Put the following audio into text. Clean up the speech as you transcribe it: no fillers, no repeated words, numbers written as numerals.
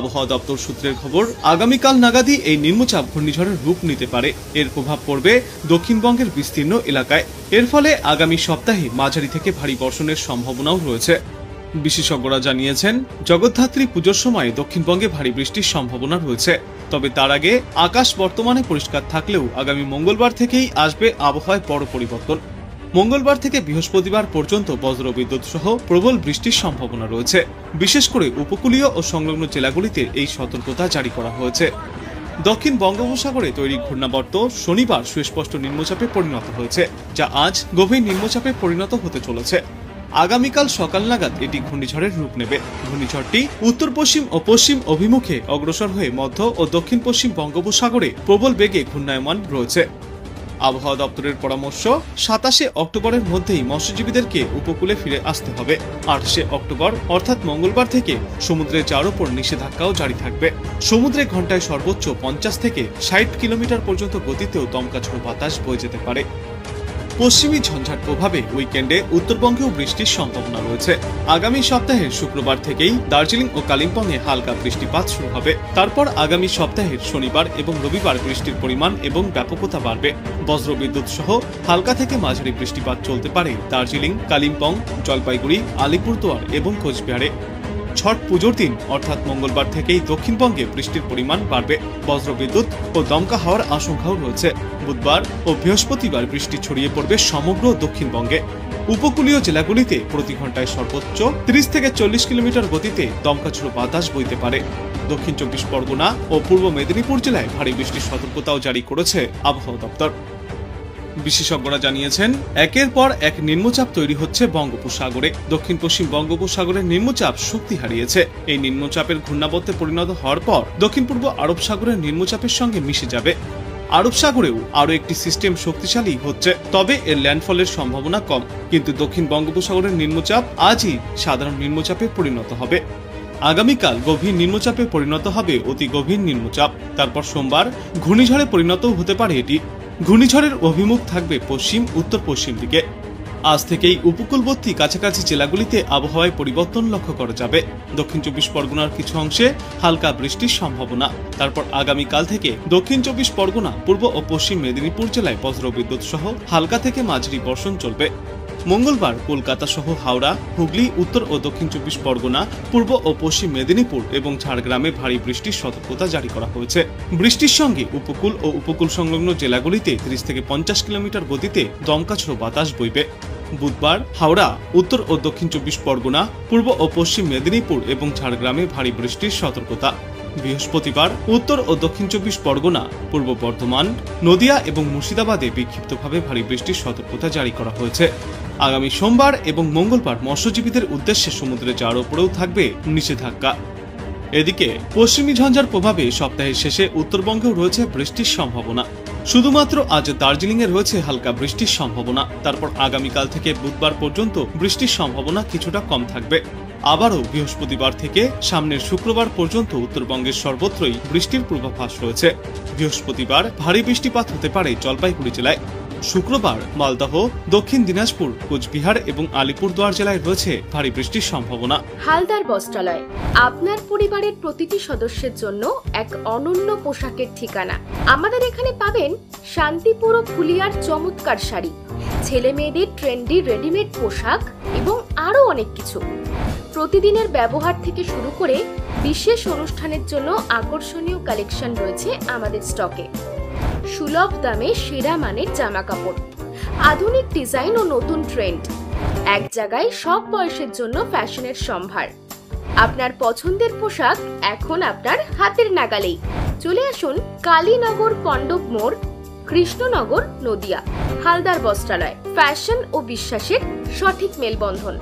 আবহাওয়া দপ্তর সূত্রের খবর, আগামীকাল নাগাদই এই নিম্নচাপ ঘূর্ণিঝড়ের রূপ নিতে পারে। এর প্রভাব পড়বে দক্ষিণবঙ্গের বিস্তীর্ণ এলাকায়। এর ফলে আগামী সপ্তাহে মাঝারি থেকে ভারী বর্ষণের সম্ভাবনাও রয়েছে। বিশেষজ্ঞরা জানিয়েছেন, জগদ্ধাত্রী পুজোর সময় দক্ষিণবঙ্গে ভারী বৃষ্টির সম্ভাবনা রয়েছে। তবে তার আগে আকাশ বর্তমানে পরিষ্কার থাকলেও আগামী মঙ্গলবার থেকেই আসবে আবহাওয়ায় বড় পরিবর্তন। মঙ্গলবার থেকে বৃহস্পতিবার পর্যন্ত বজ্রবিদ্যুৎ সহ প্রবল বৃষ্টির সম্ভাবনা রয়েছে। বিশেষ করে উপকূলীয় ও সংলগ্ন জেলাগুলিতে এই সতর্কতা জারি করা হয়েছে। দক্ষিণ বঙ্গোপসাগরে তৈরি ঘূর্ণাবর্ত শনিবার সুস্পষ্ট নিম্নচাপে পরিণত হয়েছে, যা আজ গভীর নিম্নচাপে পরিণত হতে চলেছে। আগামীকাল সকাল নাগাদ এটি ঘূর্ণিঝড়ের রূপ নেবে। ঘূর্ণিঝড়টি উত্তর পশ্চিম ও পশ্চিম অভিমুখে অগ্রসর হয়ে মধ্য ও দক্ষিণ পশ্চিম বঙ্গোপসাগরে প্রবল বেগে ঘূর্ণায়মান রয়েছে। আবহাওয়া দপ্তরের পরামর্শ, 27 অক্টোবরের মধ্যেই মৎস্যজীবীদেরকে উপকূলে ফিরে আসতে হবে। 28 অক্টোবর অর্থাৎ মঙ্গলবার থেকে সমুদ্রে যাওয়ার উপর নিষেধাজ্ঞাও জারি থাকবে। সমুদ্রে ঘন্টায় সর্বোচ্চ 50 থেকে 60 কিলোমিটার পর্যন্ত গতিতেও দমকা ঝোড়ো বাতাস বয়ে যেতে পারে। পশ্চিমী ঝঞ্ঝার প্রভাবে উইকেন্ডে উত্তরবঙ্গেও বৃষ্টির সম্ভাবনা রয়েছে। আগামী সপ্তাহের শুক্রবার থেকেই দার্জিলিং ও কালিম্পংয়ে হালকা বৃষ্টিপাত শুরু হবে। তারপর আগামী সপ্তাহের শনিবার এবং রবিবার বৃষ্টির পরিমাণ এবং ব্যাপকতা বাড়বে। বজ্রবিদ্যুৎ সহ হালকা থেকে মাঝারি বৃষ্টিপাত চলতে পারে দার্জিলিং, কালিম্পং, জলপাইগুড়ি, আলিপুরদুয়ার এবং কোচবিহারে। ছট পুজোর দিন অর্থাৎ মঙ্গলবার থেকেই দক্ষিণবঙ্গে বৃষ্টির পরিমাণ বাড়বে। বজ্রবিদ্যুৎ ও দমকা হওয়ার আশঙ্কাও রয়েছে। বুধবার ও বৃহস্পতিবার বৃষ্টি ছড়িয়ে পড়বে সমগ্র দক্ষিণবঙ্গে। উপকূলীয় জেলাগুলিতে প্রতি ঘন্টায় সর্বোচ্চ 30 থেকে 40 কিলোমিটার গতিতে দমকা ঝোড়ো বাতাস বইতে পারে। দক্ষিণ 24 পরগনা ও পূর্ব মেদিনীপুর জেলায় ভারী বৃষ্টির সতর্কতাও জারি করেছে আবহাওয়া দপ্তর। বিশেষজ্ঞরা জানিয়েছেন, একের পর এক নিম্নচাপ তৈরি হচ্ছে বঙ্গোপসাগরে। দক্ষিণ পশ্চিম বঙ্গোপসাগরের নিম্নচাপ শক্তি হারিয়েছে। এই নিম্নচাপের ঘূর্ণাবর্তে পরিণত হওয়ার পর দক্ষিণ পূর্ব আরব সাগরের নিম্নচাপের সঙ্গে মিশে যাবে। আরব সাগরেও আরো একটি সিস্টেম শক্তিশালী হচ্ছে, তবে এর ল্যান্ডফলের সম্ভাবনা কম। কিন্তু দক্ষিণ বঙ্গোপসাগরের নিম্নচাপ আজই সাধারণ নিম্নচাপে পরিণত হবে। আগামীকাল গভীর নিম্নচাপে পরিণত হবে অতি গভীর নিম্নচাপ। তারপর সোমবার ঘূর্ণিঝড়ে পরিণত হতে পারে এটি। ঘূর্ণিঝড়ের অভিমুখ থাকবে পশ্চিম উত্তর পশ্চিম দিকে। আজ থেকেই উপকূলবর্তী কাছাকাছি জেলাগুলিতে আবহাওয়ায় পরিবর্তন লক্ষ্য করা যাবে। দক্ষিণ 24 পরগনার কিছু অংশে হালকা বৃষ্টির সম্ভাবনা। তারপর আগামীকাল থেকে দক্ষিণ 24 পরগনা, পূর্ব ও পশ্চিম মেদিনীপুর জেলায় বজ্রবিদ্যুৎ সহ হালকা থেকে মাঝারি বর্ষণ চলবে। মঙ্গলবার কলকাতা সহ হাওড়া, হুগলি, উত্তর ও দক্ষিণ 24 পরগনা, পূর্ব ও পশ্চিম মেদিনীপুর এবং ঝাড়গ্রামে ভারী বৃষ্টির সতর্কতা জারি করা হয়েছে। বৃষ্টির সঙ্গে উপকূল ও উপকূল সংলগ্ন জেলাগুলিতে 30 থেকে 50 কিলোমিটার গতিতে দমকা ঝোড়ো বাতাস বইবে। বুধবার হাওড়া, উত্তর ও দক্ষিণ 24 পরগনা, পূর্ব ও পশ্চিম মেদিনীপুর এবং ঝাড়গ্রামে ভারী বৃষ্টির সতর্কতা। বৃহস্পতিবার উত্তর ও দক্ষিণ 24 পরগনা, পূর্ব বর্ধমান, নদিয়া এবং মুর্শিদাবাদে বিক্ষিপ্তভাবে ভারী বৃষ্টির সতর্কতা জারি করা হয়েছে। আগামী সোমবার এবং মঙ্গলবার মৎস্যজীবীদের উদ্দেশ্যে সমুদ্রে যাওয়ার উপরেও থাকবে নিষেধাজ্ঞা। এদিকে পশ্চিমী ঝঞ্ঝার প্রভাবে সপ্তাহের শেষে উত্তরবঙ্গেও রয়েছে বৃষ্টির সম্ভাবনা। শুধুমাত্র আজ দার্জিলিং এ রয়েছে হালকা বৃষ্টির সম্ভাবনা। তারপর আগামীকাল থেকে বুধবার পর্যন্ত বৃষ্টির সম্ভাবনা কিছুটা কম থাকবে। আবারও বৃহস্পতিবার থেকে সামনের শুক্রবার পর্যন্ত উত্তরবঙ্গের সর্বত্রই বৃষ্টির পূর্বাভাস রয়েছে। বৃহস্পতিবার ভারী বৃষ্টিপাত হতে পারে জলপাইগুড়ি জেলায়। শুক্রবার মালদহ, দক্ষিণ দিনাজপুর, কোচবিহার এবং আলিপুরদুয়ার জেলায় রয়েছে ভারী বৃষ্টির সম্ভাবনা। হালদার বস্ত্রালয় আপনার পরিবারের প্রতিটি সদস্যের জন্য এক অনন্য পোশাকের ঠিকানা। আমাদের এখানে পাবেন শান্তিপুর ও ফুলিয়ার চমৎকার শাড়ি, ছেলে মেয়েদের ট্রেন্ডি রেডিমেড পোশাক এবং আরো অনেক কিছু। প্রতিদিনের ব্যবহার থেকে শুরু করে বিশেষ অনুষ্ঠানের জন্য আকর্ষণীয় কালেকশন রয়েছে আমাদের স্টকে। সুলভ দামে সেরা মানের জামা কাপড়, আধুনিক ডিজাইন ও নতুন ট্রেন্ড, এক জায়গায় সব বয়সের জন্য ফ্যাশনের সম্ভার। আপনার পছন্দের পোশাক এখন আপনার হাতের নাগালেই। চলে আসুন কালীনগর, পণ্ডব মোড়, কৃষ্ণনগর, নদিয়া। হালদার বস্ত্রালয়, ফ্যাশন ও বিশ্বাসের সঠিক মেলবন্ধন।